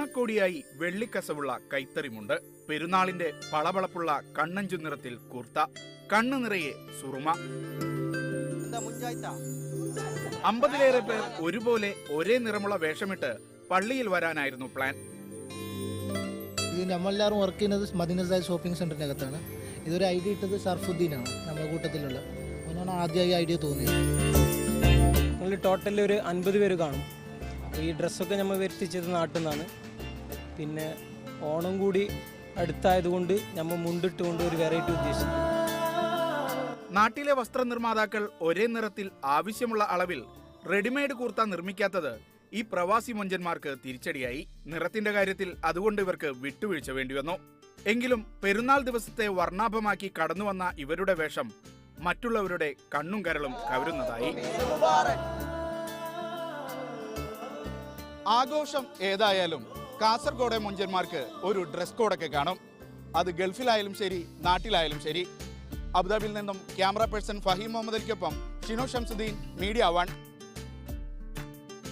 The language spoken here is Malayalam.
ഓണക്കോടിയായി വെള്ളിക്കസവുള്ള കൈത്തറിമുണ്ട്, പെരുന്നാളിന്റെ പളപളപ്പുള്ള കണ്ണഞ്ചു നിറത്തിൽ കൂർത്ത, കണ്ണു നിറയെ സുറുമ. 50-ലേറെ പേർ ഒരുപോലെ ഒരേ നിറമുള്ള വേഷമിട്ട് പള്ളിയിൽ വരാനായിരുന്നു പ്ലാൻ. നമ്മളെല്ലാവരും വർക്ക് ചെയ്യുന്നത് മദീനസായ ഷോപ്പിംഗ് സെന്ററിന്റെ അകത്താണ്. ഇതൊരു ഐഡിയ ഇട്ടത് ഷർഫുദ്ദീനാണ്, നമ്മുടെ കൂട്ടത്തിലുള്ള. അവനാണ് ആദ്യമായി ഐഡിയ തോന്നിയത്. നമ്മൾ ടോട്ടൽ ഒരു 50 പേര് കാണും. അപ്പോൾ ഈ ഡ്രസ്സൊക്കെ നമ്മൾ വരുത്തിച്ചത് നാട്ടിൽ നിന്നാണ്. പിന്നെ ഓണം കൂടി അടുത്തായതുകൊണ്ട് നമ്മൾ മുണ്ടിട്ടുകൊണ്ട് ഒരു വെറൈറ്റി ഉദ്ദേശിച്ചു. നാട്ടിലെ വസ്ത്രനിർമ്മാതാക്കൾ ഒരേ നിറത്തിൽ ആവശ്യമുള്ള അളവിൽ റെഡിമെയ്ഡ് കൂർത്ത നിർമ്മിക്കാത്തത് ഈ പ്രവാസി മൊഞ്ചന്മാർക്ക് തിരിച്ചടിയായി. നിറത്തിന്റെ കാര്യത്തിൽ അതുകൊണ്ട് ഇവർക്ക് വിട്ടുവീഴ്ച വേണ്ടിവന്നു. എങ്കിലും പെരുന്നാൾ ദിവസത്തെ വർണ്ണാഭമാക്കി കടന്നുവന്ന ഇവരുടെ വേഷം മറ്റുള്ളവരുടെ കണ്ണും കരളും കവരുന്നതായി. ആഘോഷം ഏതായാലും കാസർഗോഡെ മൊഞ്ചന്മാർക്ക് ഒരു ഡ്രസ് കോഡൊക്കെ കാണും. അത് ഗൾഫിലായാലും ശരി, നാട്ടിലായാലും ശരി. അബുദാബിയിൽ നിന്നും ക്യാമറ പേഴ്സൺ ഫഹീം മുഹമ്മദിനൊപ്പം ഷിനു ഷംസുദ്ദീൻ, മീഡിയ 1.